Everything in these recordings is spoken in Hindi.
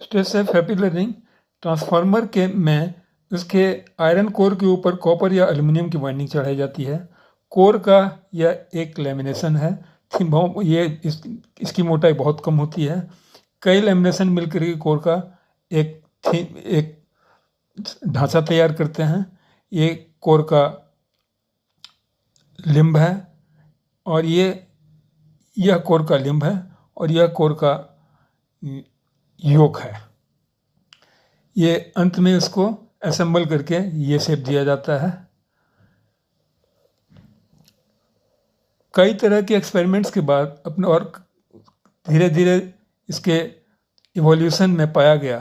Stay safe, happy learning. Transformer के में उसके आयरन कोर के ऊपर कॉपर या एल्युमिनियम की वाइंडिंग चढ़ाई जाती है। कोर का यह एक लेमिनेशन है। इसकी मोटाई बहुत कम होती है। कई लेमिनेशन मिलकर के कोर का एक ढांचा तैयार करते हैं। ये कोर का लिंब है और यह कोर का लिंब है और यह कोर का योक है। ये अंत में इसको असेंबल करके ये शेप दिया जाता है। कई तरह के एक्सपेरिमेंट्स के बाद अपने और धीरे धीरे इसके इवोल्यूशन में पाया गया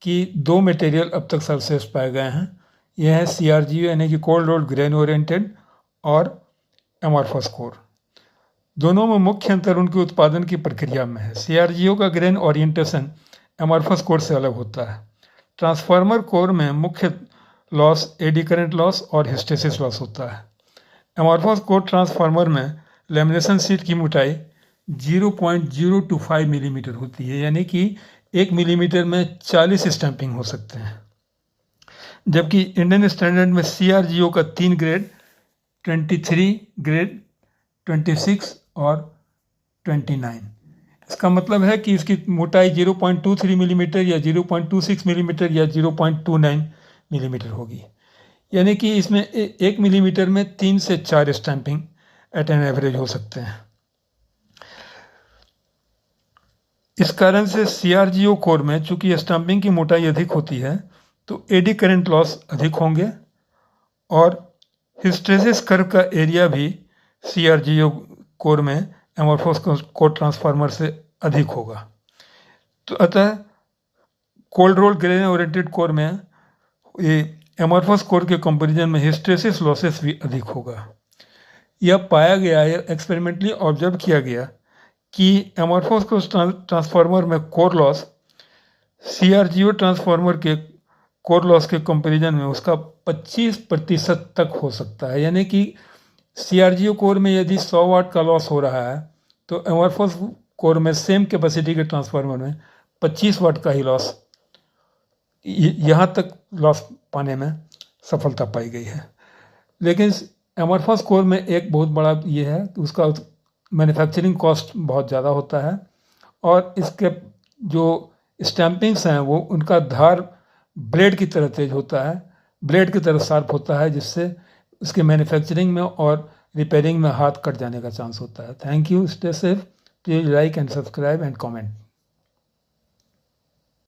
कि दो मटेरियल अब तक सर्वश्रेष्ठ पाए गए हैं। यह है CRGO यानी कि कोल्ड रोल्ड ग्रेन ओरिएंटेड और एमॉर्फस कोर। दोनों में मुख्य अंतर उनके उत्पादन की प्रक्रिया में है। CRGO का ग्रेन ओरिएंटेशन एमॉर्फस कोर से अलग होता है। ट्रांसफार्मर कोर में मुख्य लॉस एडी करंट लॉस और हिस्टेसिस लॉस होता है। एमॉर्फस कोर ट्रांसफार्मर में लेमिनेशन शीट की मोटाई 0.025 मिलीमीटर होती है, यानी कि 1 मिलीमीटर में 40 स्टैंपिंग हो सकते हैं। जबकि इंडियन स्टैंडर्ड में CRGO का 3 ग्रेड 23 ग्रेड 26 और 29। इसका मतलब है कि इसकी मोटाई 0.23 मिलीमीटर या 0.26 मिलीमीटर या 0.29 मिलीमीटर होगी, यानी कि इसमें 1 मिलीमीटर में 3 से 4 स्टैंपिंग एट एन एवरेज हो सकते हैं। इस कारण से CRGO कोर में चूंकि स्टैंपिंग की मोटाई अधिक होती है तो एडी करंट लॉस अधिक होंगे और हिस्टेरिसिस कर्व का एरिया भी CRGO कोर में एमॉर्फस कोर ट्रांसफार्मर से अधिक होगा। तो अतः cold rolled grain oriented core में ये एमॉर्फस कोर के कंपैरिजन में हिस्टेरिसिस लॉसेस भी अधिक होगा। यह पाया गया है, एक्सपेरिमेंटली ऑब्जर्व किया गया कि एमॉर्फस कोर ट्रांसफार्मर में कोर लॉस CRGO ट्रांसफार्मर के कोर लॉस के कंपैरिजन में उसका 25% तक हो सकता है। यानी कि CRGO कोर में यदि 100 वाट का लॉस हो रहा है तो एमॉर्फस कोर में सेम कैपेसिटी के ट्रांसफार्मर में 25 वाट का ही लॉस, यहाँ तक लॉस पाने में सफलता पाई गई है। लेकिन एमॉर्फस कोर में एक बहुत बड़ा ये है कि उसका मैन्युफैक्चरिंग कॉस्ट बहुत ज़्यादा होता है और इसके जो स्टैंपिंग्स हैं वो उनका धार ब्लेड की तरह तेज होता है, ब्लेड की तरह शार्प होता है, जिससे उसके मैन्युफैक्चरिंग में और रिपेयरिंग में हाथ कट जाने का चांस होता है। Thank you, stay safe, please like and subscribe and comment.